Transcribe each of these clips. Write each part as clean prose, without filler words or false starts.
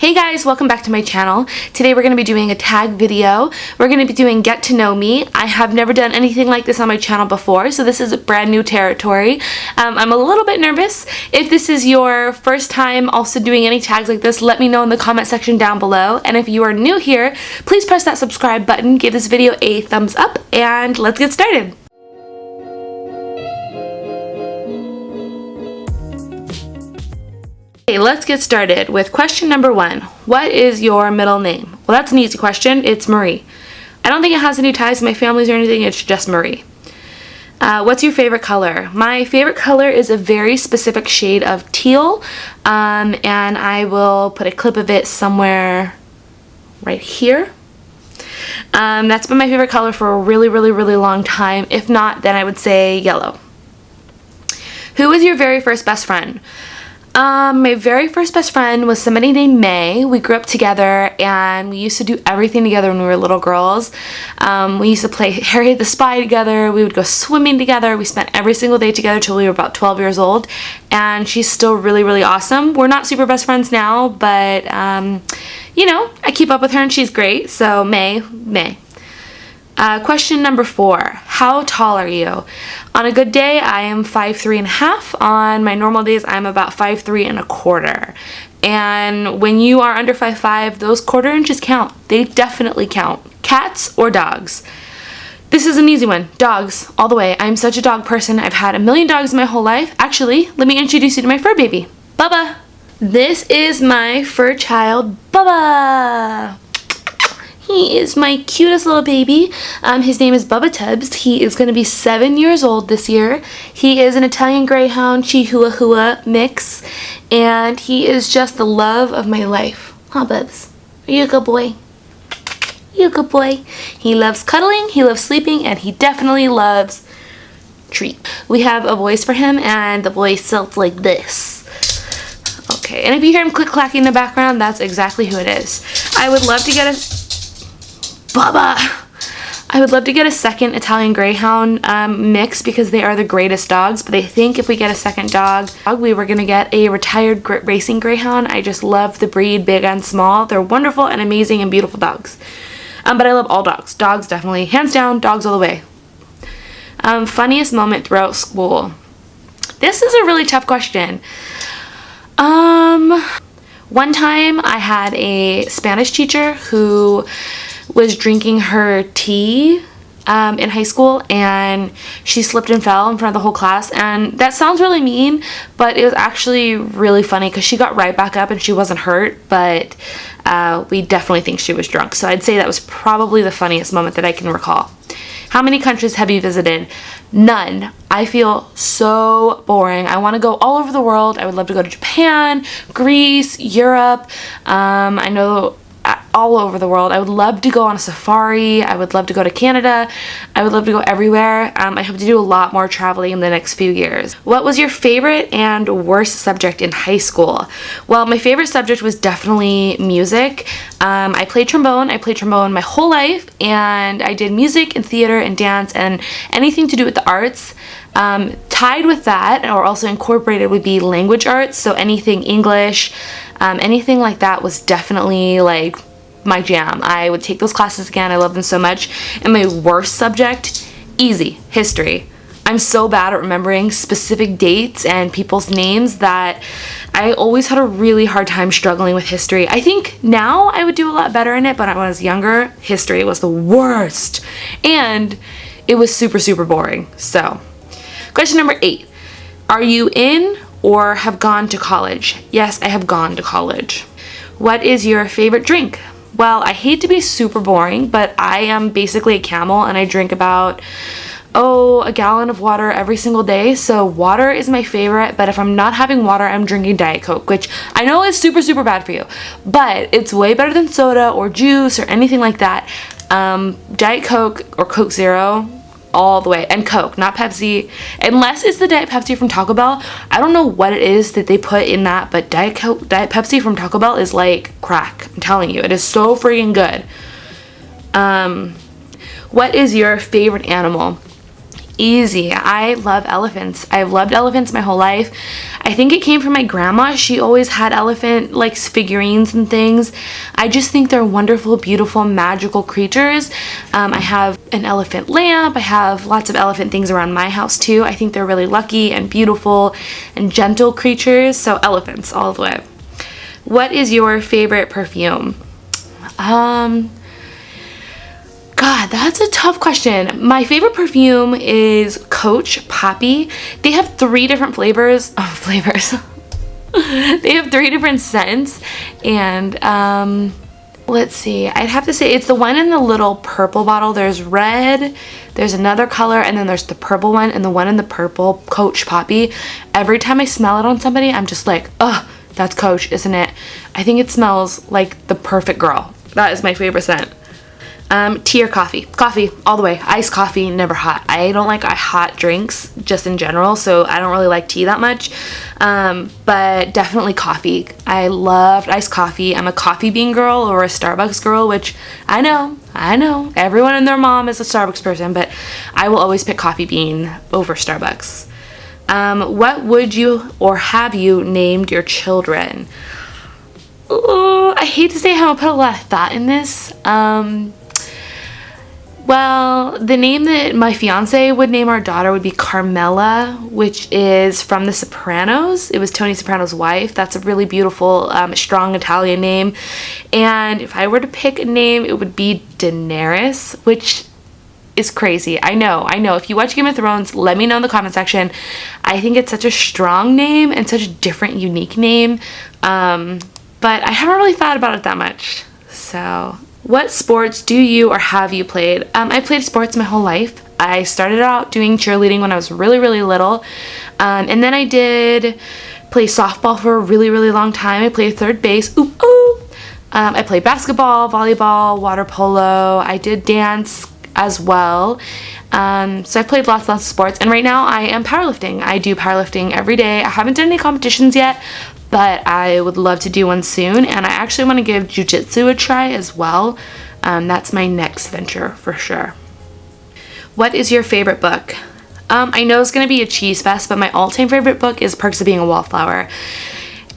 Hey guys, welcome back to my channel. Today we're going to be doing a tag video. We're going to be doing Get to Know Me. I have never done anything like this on my channel before, so this is brand new territory. I'm a little bit nervous. If this is your first time also doing any tags like this, let me know in the comment section down below. And if you are new here, please press that subscribe button, give this video a thumbs up, and let's get started. Okay, let's get started with question number 1. What is your middle name? Well, that's an easy question. It's Marie. I don't think it has any ties to my families or anything. It's just Marie. What's your favorite color? My favorite color is a very specific shade of teal, and I will put a clip of it somewhere right here. That's been my favorite color for a really long time. If not, then I would say yellow. Who was your very first best friend? My very first best friend was somebody named May. We grew up together and we used to do everything together when we were little girls. We used to play Harry the Spy together. We would go swimming together. We spent every single day together till we were about 12 years old, and she's still really awesome. We're not super best friends now, but you know, I keep up with her and she's great. So May. Question number 4. How tall are you? On a good day, I am 5'3.5". On my normal days, I'm about 5'3.25". And when you are under 5'5", those quarter inches count. They definitely count. Cats or dogs? This is an easy one. Dogs, all the way. I'm such a dog person. I've had a million dogs my whole life. Actually, let me introduce you to my fur baby, Bubba. This is my fur child, Bubba. He is my cutest little baby. His name is Bubba Tubbs. He is going to be 7 years old this year. He is an Italian Greyhound Chihuahua mix, and he is just the love of my life. Huh, Bubs? Are you a good boy? You a good boy? He loves cuddling, he loves sleeping, and he definitely loves treats. We have a voice for him, and the voice sounds like this. Okay, and if you hear him click-clacking in the background, that's exactly who it is. I would love to get a... Bubba! I would love to get a second Italian Greyhound mix because they are the greatest dogs, but I think if we get a second dog, we were going to get a retired racing Greyhound. I just love the breed, big and small. They're wonderful and amazing and beautiful dogs. But I love all dogs. Dogs definitely. Hands down, dogs all the way. Funniest moment throughout school? This is a really tough question. One time I had a Spanish teacher who was drinking her tea in high school, and she slipped and fell in front of the whole class, and that sounds really mean, but it was actually really funny because she got right back up and she wasn't hurt, but we definitely think she was drunk. So I'd say that was probably the funniest moment that I can recall. How many countries have you visited? None. I feel so boring. I want to go all over the world. I would love to go to Japan, Greece, Europe. I know all over the world. I would love to go on a safari. I would love to go to Canada. I would love to go everywhere. I hope to do a lot more traveling in the next few years. What was your favorite and worst subject in high school? Well, my favorite subject was definitely music. I played trombone. I played trombone my whole life, and I did music and theater and dance and anything to do with the arts. Tied with that, or also incorporated, would be language arts, so anything English, anything like that was definitely like my jam. I would take those classes again. I love them so much. And my worst subject, easy, history. I'm so bad at remembering specific dates and people's names that I always had a really hard time struggling with history. I think now I would do a lot better in it, but when I was younger, history was the worst. And it was super boring. So, question number 8. Are you in or have gone to college? Yes, I have gone to college. What is your favorite drink? Well, I hate to be super boring, but I am basically a camel and I drink about, a gallon of water every single day. So water is my favorite, but if I'm not having water, I'm drinking Diet Coke, which I know is super bad for you, but it's way better than soda or juice or anything like that. Diet Coke or Coke Zero, all the way. And Coke, not Pepsi. Unless it's the Diet Pepsi from Taco Bell. I don't know what it is that they put in that, but Diet Pepsi from Taco Bell is like crack. I'm telling you, it is so freaking good. What is your favorite animal? Easy. I love elephants. I've loved elephants my whole life. I think it came from my grandma. She always had elephant like figurines and things. I just think they're wonderful, beautiful, magical creatures. I have an elephant lamp. I have lots of elephant things around my house too. I think they're really lucky and beautiful and gentle creatures. So elephants all the way. What is your favorite perfume? God, that's a tough question. My favorite perfume is Coach Poppy. They have 3 different flavors. They have 3 different scents. And let's see. I'd have to say it's the one in the little purple bottle. There's red, there's another color, and then there's the purple one. And the one in the purple, Coach Poppy. Every time I smell it on somebody, I'm just like, ugh, that's Coach, isn't it? I think it smells like the perfect girl. That is my favorite scent. Tea or coffee? Coffee, all the way. Iced coffee, never hot. I don't like hot drinks just in general, so I don't really like tea that much. But definitely coffee. I loved iced coffee. I'm a coffee bean girl or a Starbucks girl, which I know. Everyone and their mom is a Starbucks person, but I will always pick coffee bean over Starbucks. What would you or have you named your children? I hate to say how I put a lot of thought in this. Well, the name that my fiance would name our daughter would be Carmela, which is from The Sopranos. It was Tony Soprano's wife. That's a really beautiful, strong Italian name. And if I were to pick a name, it would be Daenerys, which is crazy. I know. If you watch Game of Thrones, let me know in the comment section. I think it's such a strong name and such a different, unique name. But I haven't really thought about it that much. So, what sports do you or have you played? I've played sports my whole life. I started out doing cheerleading when I was really, really little. And then I did play softball for a really, really long time. I played third base. Ooh, ooh. I played basketball, volleyball, water polo. I did dance as well. So I've played lots of sports. And right now I am powerlifting. I do powerlifting every day. I haven't done any competitions yet, but I would love to do one soon, and I actually want to give jiu-jitsu a try as well. That's my next venture for sure. What is your favorite book? I know it's going to be a cheese fest, but my all-time favorite book is Perks of Being a Wallflower.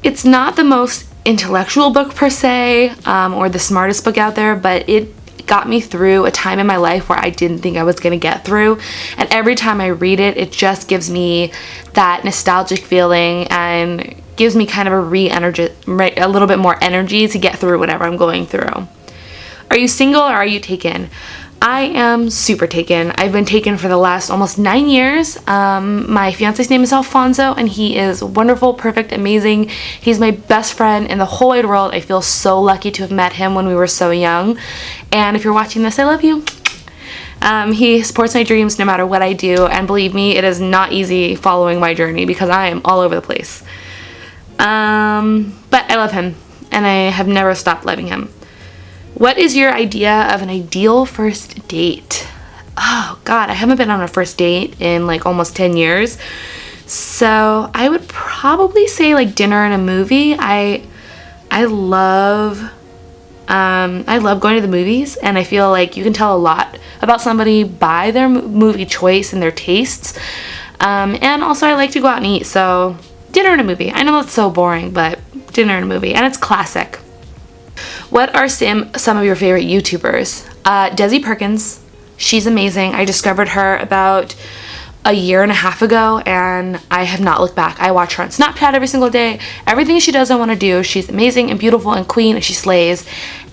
It's not the most intellectual book per se, or the smartest book out there, but it got me through a time in my life where I didn't think I was going to get through. And every time I read it, it just gives me that nostalgic feeling and gives me kind of a little bit more energy to get through whatever I'm going through. Are you single or are you taken? I am super taken. I've been taken for the last almost 9 years. My fiance's name is Alfonso, and he is wonderful, perfect, amazing. He's my best friend in the whole wide world. I feel so lucky to have met him when we were so young. And if you're watching this, I love you. He supports my dreams no matter what I do, and believe me, it is not easy following my journey because I am all over the place. But I love him, and I have never stopped loving him. What is your idea of an ideal first date? Oh God, I haven't been on a first date in like almost 10 years. So I would probably say like dinner and a movie. I love going to the movies, and I feel like you can tell a lot about somebody by their movie choice and their tastes. And also I like to go out and eat, so dinner and a movie. I know that's so boring, but dinner and a movie, and it's classic. What are some of your favorite YouTubers? Desi Perkins. She's amazing. I discovered her about a year and a half ago, and I have not looked back. I watch her on Snapchat every single day. Everything she does I want to do. She's amazing and beautiful and queen, and she slays.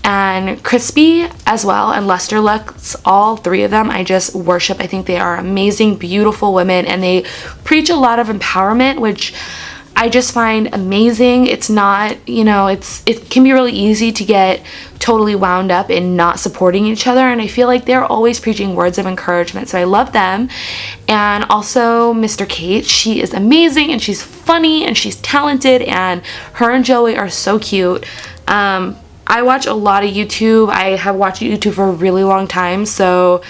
And Crispy as well, and Lester Lux, all 3 of them I just worship. I think they are amazing, beautiful women, and they preach a lot of empowerment, which I just find amazing. It's not, it can be really easy to get totally wound up in not supporting each other, and I feel like they're always preaching words of encouragement, so I love them. And also Mr. Kate, she is amazing, and she's funny, and she's talented, and her and Joey are so cute. I watch a lot of YouTube. I have watched YouTube for a really long time, so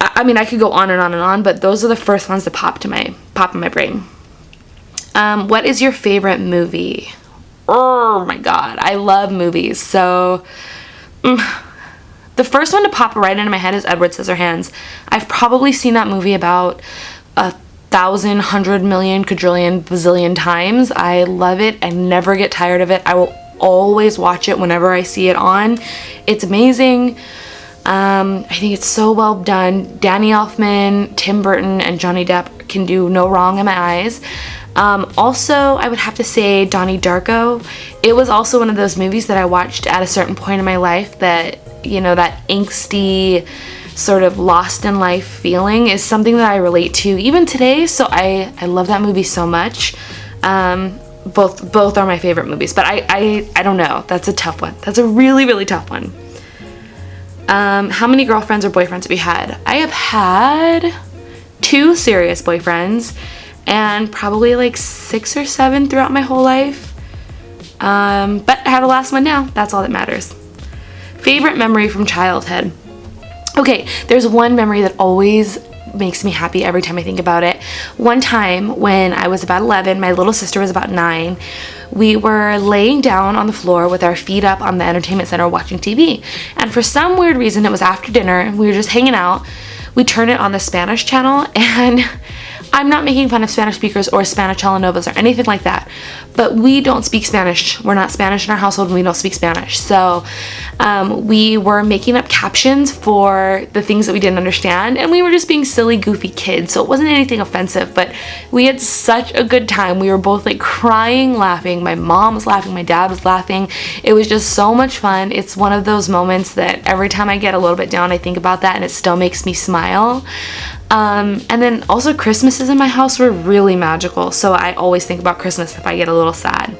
I mean I could go on and on and on, but those are the first ones that pop in my brain. What is your favorite movie? Oh my God, I love movies. So The first one to pop right into my head is Edward Scissorhands. I've probably seen that movie about 1,000, 100 million, quadrillion, bazillion times. I love it. I never get tired of it. I will always watch it whenever I see it on. It's amazing. I think it's so well done. Danny Elfman, Tim Burton, and Johnny Depp can do no wrong in my eyes. Also, I would have to say Donnie Darko. It was also one of those movies that I watched at a certain point in my life that, you know, that angsty, sort of lost in life feeling is something that I relate to even today. So I love that movie so much. Both are my favorite movies, but I don't know. That's a tough one. That's a really, really tough one. How many girlfriends or boyfriends have you had? I have had 2 serious boyfriends and probably like 6 or 7 throughout my whole life. But I have the last one now. That's all that matters. Favorite memory from childhood. Okay, there's one memory that always makes me happy every time I think about it. One time when I was about 11, my little sister was about 9, we were laying down on the floor with our feet up on the entertainment center watching TV. And for some weird reason, it was after dinner, we were just hanging out. We turned it on the Spanish channel, and I'm not making fun of Spanish speakers or Spanish telenovas or anything like that, but we don't speak Spanish. We're not Spanish in our household and we don't speak Spanish. So we were making up captions for the things that we didn't understand, and we were just being silly, goofy kids. So it wasn't anything offensive, but we had such a good time. We were both like crying, laughing. My mom was laughing, my dad was laughing. It was just so much fun. It's one of those moments that every time I get a little bit down, I think about that and it still makes me smile. And then also Christmases in my house were really magical, so I always think about Christmas if I get a little sad.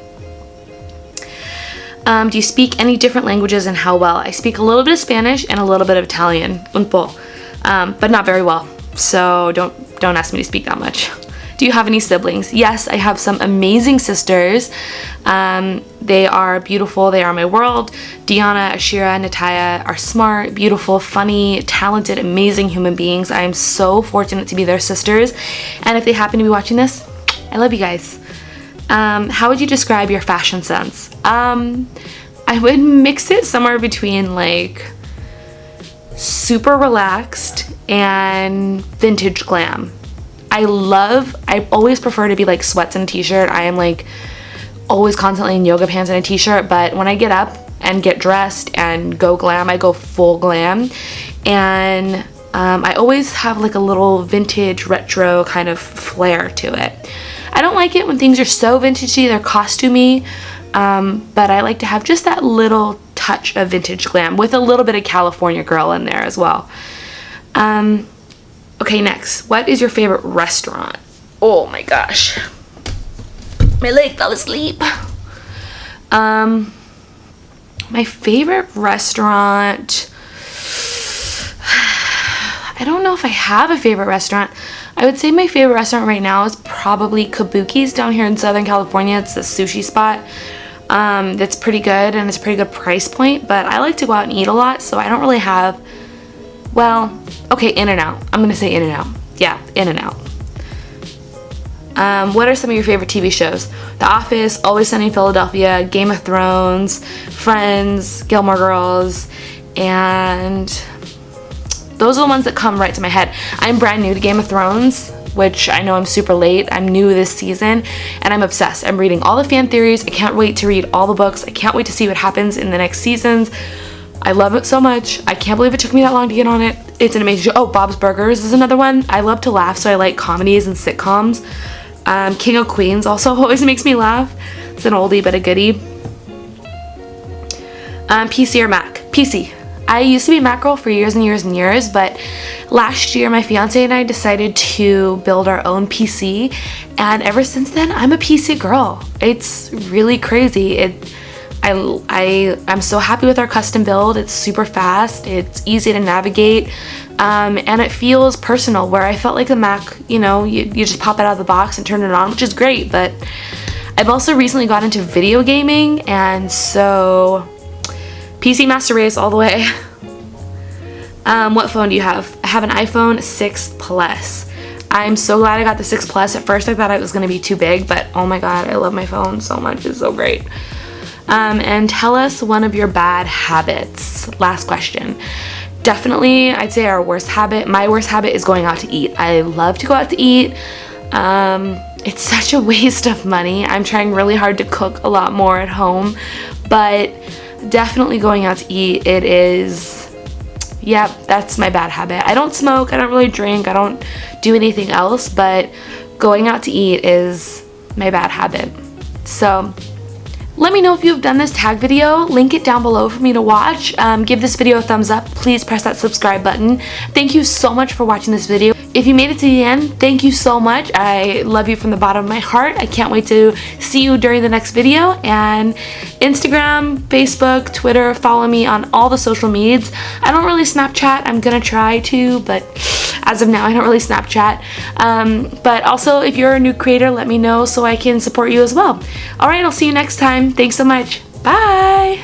Do you speak any different languages and how well? I speak a little bit of Spanish and a little bit of Italian, un po', but not very well, so don't ask me to speak that much. Do you have any siblings? Yes, I have some amazing sisters. They are beautiful. They are my world. Diana, Ashira, and Nataya are smart, beautiful, funny, talented, amazing human beings. I am so fortunate to be their sisters. And if they happen to be watching this, I love you guys. How would you describe your fashion sense? I would mix it somewhere between like super relaxed and vintage glam. I always prefer to be like sweats and a t-shirt. I am like always constantly in yoga pants and a t-shirt, but when I get up and get dressed and go glam, I go full glam. And I always have like a little vintage retro kind of flair to it. I don't like it when things are so vintagey, they're costumey, but I like to have just that little touch of vintage glam with a little bit of California girl in there as well. Okay, next. What is your favorite restaurant? Oh my gosh. My leg fell asleep. My favorite restaurant... I don't know if I have a favorite restaurant. I would say my favorite restaurant right now is probably Kabuki's down here in Southern California. It's a sushi spot that's pretty good and it's a pretty good price point, but I like to go out and eat a lot, so I don't really have... Well, okay, In-N-Out. I'm gonna say In-N-Out. Yeah, In-N-Out. What are some of your favorite TV shows? The Office, Always Sunny in Philadelphia, Game of Thrones, Friends, Gilmore Girls, and those are the ones that come right to my head. I'm brand new to Game of Thrones, which I know I'm super late. I'm new this season, and I'm obsessed. I'm reading all the fan theories. I can't wait to read all the books. I can't wait to see what happens in the next seasons. I love it so much. I can't believe it took me that long to get on it. It's an amazing show. Oh, Bob's Burgers is another one. I love to laugh, so I like comedies and sitcoms. King of Queens also always makes me laugh. It's an oldie but a goodie. PC or Mac? PC. I used to be a Mac girl for years and years and years, but last year my fiance and I decided to build our own PC, and ever since then I'm a PC girl. It's really crazy. I'm so happy with our custom build. It's super fast, it's easy to navigate, and it feels personal, where I felt like the Mac, you know, you just pop it out of the box and turn it on, which is great. But I've also recently got into video gaming, and so PC Master Race all the way. What phone do you have? I have an iPhone 6 Plus. I'm so glad I got the 6 Plus. At first I thought it was going to be too big, but oh my god, I love my phone so much. It's so great. And tell us one of your bad habits. Last question. Definitely, I'd say our worst habit, my worst habit is going out to eat. I love to go out to eat. It's such a waste of money. I'm trying really hard to cook a lot more at home, but definitely going out to eat, it is, yeah, that's my bad habit. I don't smoke, I don't really drink, I don't do anything else, but going out to eat is my bad habit. So let me know if you've done this tag video. Link it down below for me to watch. Give this video a thumbs up. Please press that subscribe button. Thank you so much for watching this video. If you made it to the end, thank you so much. I love you from the bottom of my heart. I can't wait to see you during the next video. And Instagram, Facebook, Twitter, follow me on all the social medias. I don't really Snapchat. I'm gonna try to, but as of now, I don't really Snapchat. But also, if you're a new creator, let me know so I can support you as well. All right, I'll see you next time. Thanks so much. Bye.